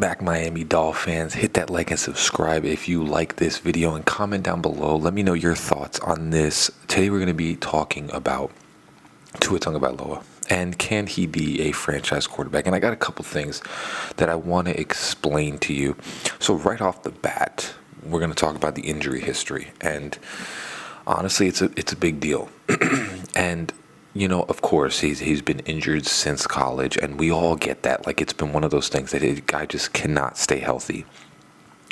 Welcome back, Miami Dolphins. Hit that like and subscribe if you like this video, and comment down below. Let me know your thoughts on this. Today we're going to be talking about Tua Tagovailoa and can he be a franchise quarterback? And I got a couple things that I want to explain to you. So right off the bat, we're going to talk about the injury history, and honestly, it's a big deal. And of course, he's been injured since college, and we all get that. Like, it's been one of those things that a guy just cannot stay healthy.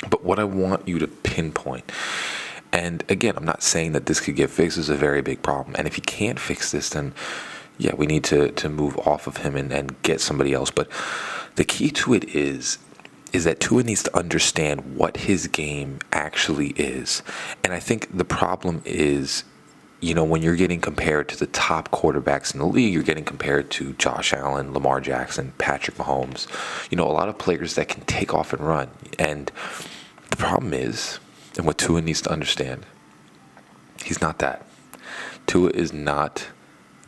But what I want you to pinpoint, and again, I'm not saying that this could get fixed. It's a very big problem, and if he can't fix this, then yeah, we need to move off of him and get somebody else. But the key to it is that Tua needs to understand what his game actually is. And I think the problem is, when you're getting compared to the top quarterbacks in the league, you're getting compared to Josh Allen, Lamar Jackson, Patrick Mahomes, a lot of players that can take off and run. And the problem is, and what Tua needs to understand, he's not that. Tua is not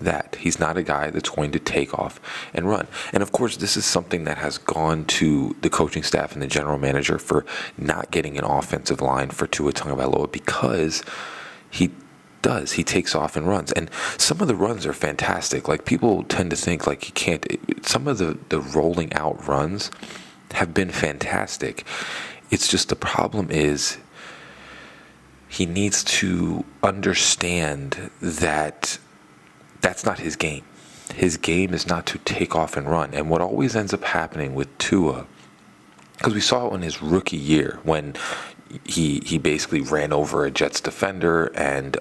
that. He's not a guy that's going to take off and run. And of course, this is something that has gone to the coaching staff and the general manager for not getting an offensive line for Tua Tagovailoa, because he takes off and runs. And some of the runs are fantastic. Like, people tend to think like he can't. Some of the rolling out runs have been fantastic. It's just the problem is he needs to understand that that's not his game. His game is not to take off and run. And what always ends up happening with Tua, because we saw it in his rookie year when he basically ran over a Jets defender, and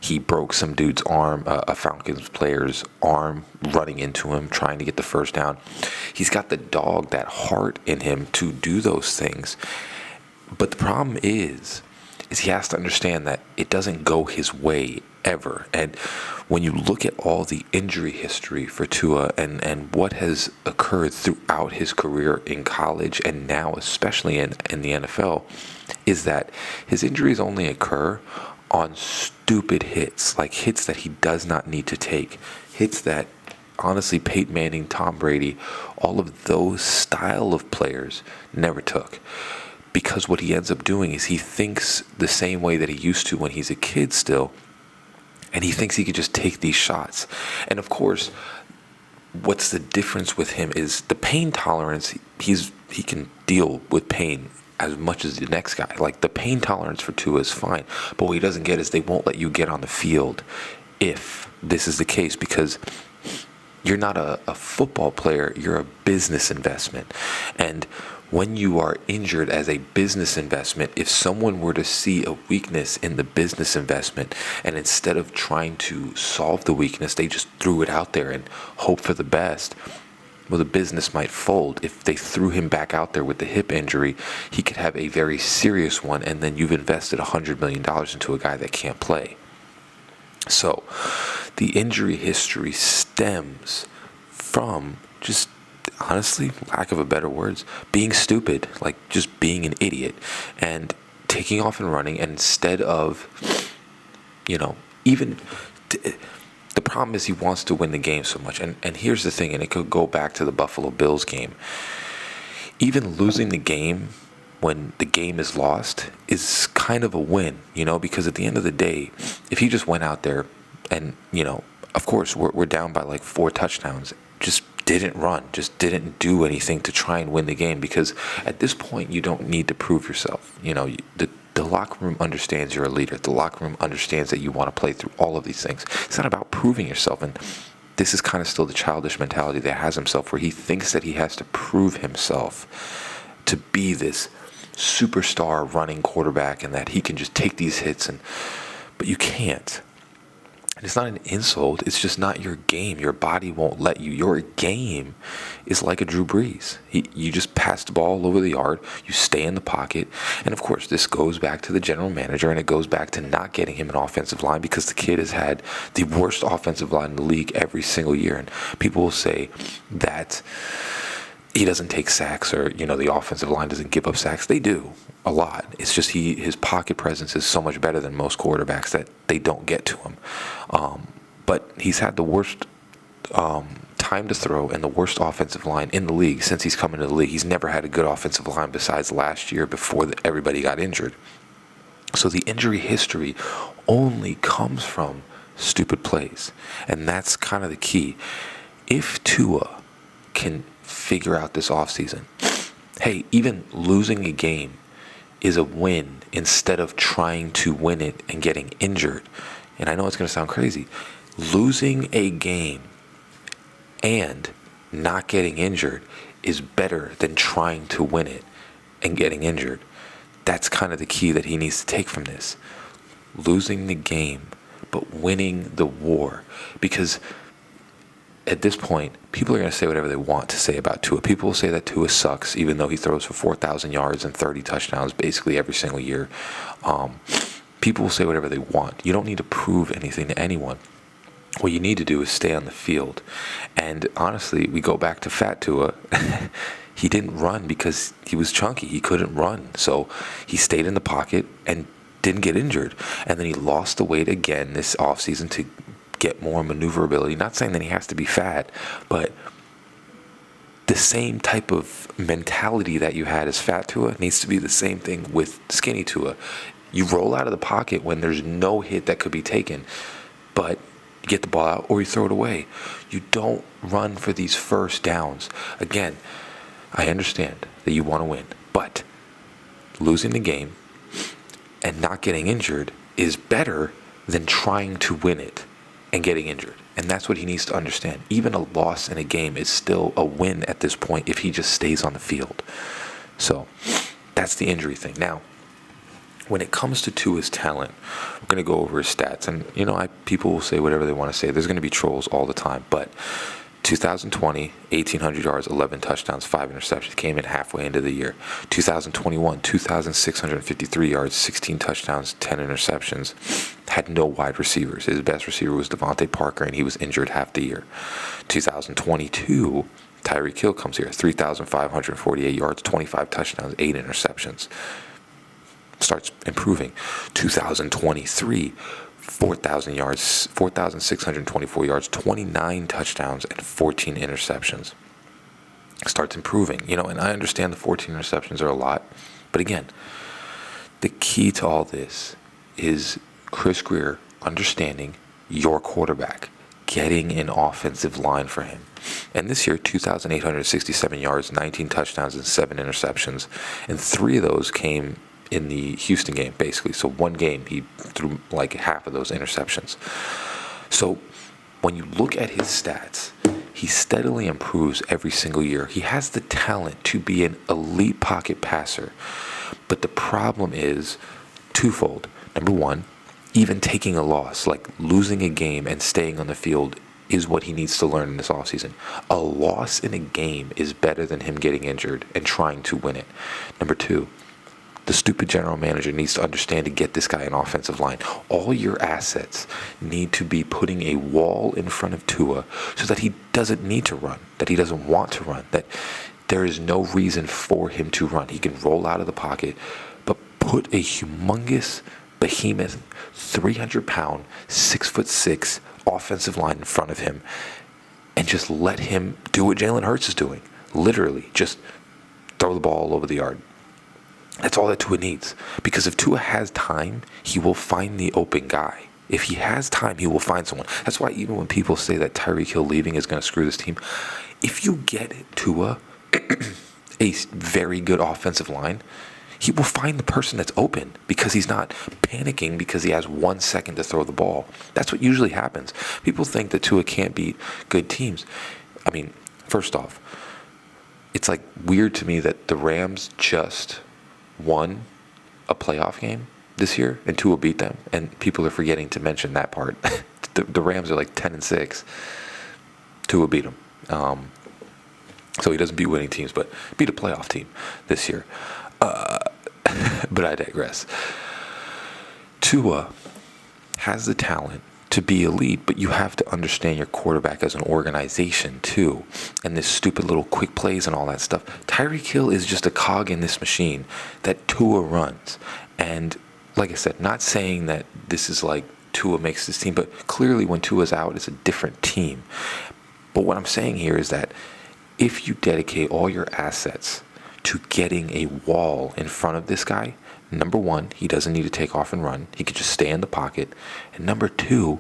he broke some dude's arm, a Falcons player's arm, running into him, trying to get the first down. He's got the dog, that heart in him to do those things. But the problem is he has to understand that it doesn't go his way ever. And when you look at all the injury history for Tua and what has occurred throughout his career in college and now especially in the NFL, is that his injuries only occur on stupid hits, like hits that he does not need to take, hits that honestly Peyton Manning, Tom Brady, all of those style of players never took. Because what he ends up doing is he thinks the same way that he used to when he's a kid still, and he thinks he could just take these shots. And of course, what's the difference with him is the pain tolerance. He can deal with pain as much as the next guy. Like, the pain tolerance for Tua is fine, but what he doesn't get is they won't let you get on the field if this is the case, because you're not a football player, you're a business investment. And when you are injured as a business investment, if someone were to see a weakness in the business investment, and instead of trying to solve the weakness, they just threw it out there and hope for the best, well, the business might fold. If they threw him back out there with the hip injury, he could have a very serious one, and then you've invested $100 million into a guy that can't play. So the injury history stems from just, honestly, lack of a better words, being stupid, like just being an idiot and taking off and running. And instead of, the problem is he wants to win the game so much. And here's the thing, and it could go back to the Buffalo Bills game. Even losing the game when the game is lost is kind of a win, because at the end of the day, if he just went out there and, of course, we're down by like 4 touchdowns, just didn't run, just didn't do anything to try and win the game, because at this point you don't need to prove yourself. The locker room understands you're a leader. The locker room understands that you want to play through all of these things. It's not about proving yourself, and this is kind of still the childish mentality that has himself, where he thinks that he has to prove himself to be this superstar running quarterback and that he can just take these hits, but you can't. And it's not an insult. It's just not your game. Your body won't let you. Your game is like a Drew Brees. You just pass the ball all over the yard. You stay in the pocket. And, of course, this goes back to the general manager, and it goes back to not getting him an offensive line, because the kid has had the worst offensive line in the league every single year. And people will say that he doesn't take sacks, or, the offensive line doesn't give up sacks. They do a lot. It's just his pocket presence is so much better than most quarterbacks that they don't get to him. But he's had the worst time time to throw and the worst offensive line in the league since he's come into the league. He's never had a good offensive line besides last year before everybody got injured. So the injury history only comes from stupid plays. And that's kind of the key. If Tua can figure out this offseason, hey, even losing a game is a win instead of trying to win it and getting injured. And I know it's going to sound crazy. Losing a game and not getting injured is better than trying to win it and getting injured. That's kind of the key that he needs to take from this. Losing the game, but winning the war. Because at this point, people are going to say whatever they want to say about Tua. People will say that Tua sucks, even though he throws for 4,000 yards and 30 touchdowns basically every single year. People will say whatever they want. You don't need to prove anything to anyone. What you need to do is stay on the field. And honestly, we go back to Fat Tua. He didn't run because he was chunky. He couldn't run. So he stayed in the pocket and didn't get injured. And then he lost the weight again this offseason to get more maneuverability. Not saying that he has to be fat, but the same type of mentality that you had as Fat Tua needs to be the same thing with Skinny Tua. You roll out of the pocket when there's no hit that could be taken, but you get the ball out or you throw it away. You don't run for these first downs. Again, I understand that you want to win, but losing the game and not getting injured is better than trying to win it and getting injured. And that's what he needs to understand. Even a loss in a game is still a win at this point if he just stays on the field. So that's the injury thing. Now, when it comes to Tua's talent, we're going to go over his stats. And, people will say whatever they want to say. There's going to be trolls all the time. But 2020, 1,800 yards, 11 touchdowns, 5 interceptions. Came in halfway into the year. 2021, 2,653 yards, 16 touchdowns, 10 interceptions. Had no wide receivers. His best receiver was Devontae Parker, and he was injured half the year. 2022, Tyreek Hill comes here. 3,548 yards, 25 touchdowns, 8 interceptions. Starts improving. 2023, 4,000 yards, 4,624 yards, 29 touchdowns, and 14 interceptions. Starts improving. And I understand the 14 interceptions are a lot. But again, the key to all this is Chris Grier understanding your quarterback, getting an offensive line for him. And this year, 2,867 yards, 19 touchdowns, and 7 interceptions. And 3 of those came in the Houston game, basically. So one game, he threw like half of those interceptions. So when you look at his stats, he steadily improves every single year. He has the talent to be an elite pocket passer. But the problem is twofold. Number one, even taking a loss, like losing a game and staying on the field, is what he needs to learn in this offseason. A loss in a game is better than him getting injured and trying to win it. Number two, the stupid general manager needs to understand to get this guy an offensive line. All your assets need to be putting a wall in front of Tua so that he doesn't need to run, that he doesn't want to run, that there is no reason for him to run. He can roll out of the pocket, but put a humongous, behemoth, 300-pound, 6'6" offensive line in front of him and just let him do what Jalen Hurts is doing. Literally, just throw the ball all over the yard. That's all that Tua needs. Because if Tua has time, he will find the open guy. If he has time, he will find someone. That's why even when people say that Tyreek Hill leaving is going to screw this team, if you get Tua a very good offensive line, he will find the person that's open because he's not panicking because he has 1 second to throw the ball. That's what usually happens. People think that Tua can't beat good teams. I mean, first off, it's like weird to me that the Rams just won a playoff game this year and Tua beat them, and people are forgetting to mention that part. the Rams are like 10-6. Tua beat them, so he doesn't beat winning teams, but beat a playoff team this year. But I digress. Tua has the talent to be elite, but you have to understand your quarterback as an organization too. And this stupid little quick plays and all that stuff. Tyreek Hill is just a cog in this machine that Tua runs. And like I said, not saying that this is like Tua makes this team, but clearly when Tua's out, it's a different team. But what I'm saying here is that if you dedicate all your assets to getting a wall in front of this guy, number one, he doesn't need to take off and run. He could just stay in the pocket. And number two,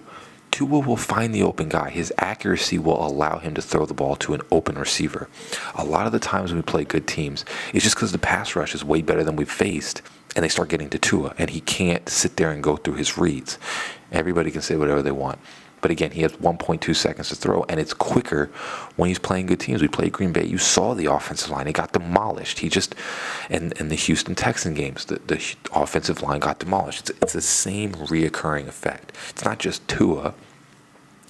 Tua will find the open guy. His accuracy will allow him to throw the ball to an open receiver. A lot of the times when we play good teams, it's just because the pass rush is way better than we've faced, and they start getting to Tua, and he can't sit there and go through his reads. Everybody can say whatever they want. But again, he has 1.2 seconds to throw, and it's quicker when he's playing good teams. We played Green Bay. You saw the offensive line. It got demolished. And the Houston Texan games, the offensive line got demolished. It's the same reoccurring effect. It's not just Tua.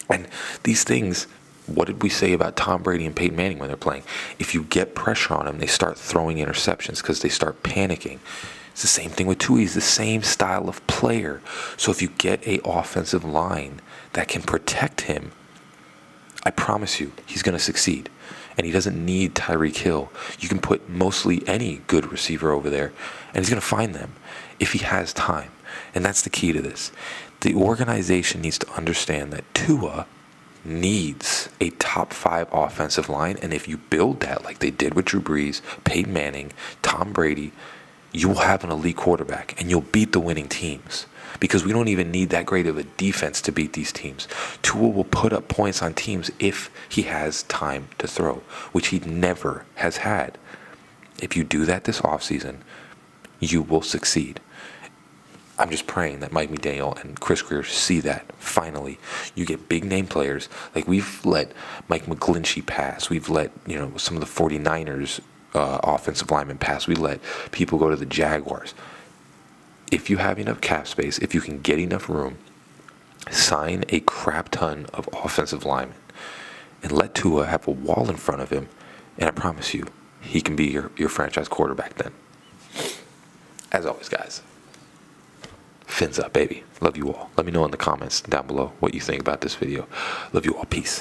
And these things, what did we say about Tom Brady and Peyton Manning when they're playing? If you get pressure on them, they start throwing interceptions because they start panicking. It's the same thing with Tua. He's the same style of player. So if you get a offensive line that can protect him, I promise you, he's going to succeed. And he doesn't need Tyreek Hill. You can put mostly any good receiver over there, and he's going to find them if he has time. And that's the key to this. The organization needs to understand that Tua needs a top 5 offensive line, and if you build that like they did with Drew Brees, Peyton Manning, Tom Brady, you will have an elite quarterback, and you'll beat the winning teams. Because we don't even need that great of a defense to beat these teams. Tua will put up points on teams if he has time to throw, which he never has had. If you do that this offseason, you will succeed. I'm just praying that Mike McDaniel and Chris Greer see that, finally. You get big-name players. Like, we've let Mike McGlinchey pass. We've let, some of the 49ers offensive linemen pass. We let people go to the Jaguars. If you have enough cap space, if you can get enough room, sign a crap ton of offensive linemen and let Tua have a wall in front of him, and I promise you, he can be your franchise quarterback then. As always, guys, fins up, baby. Love you all. Let me know in the comments down below what you think about this video. Love you all. Peace.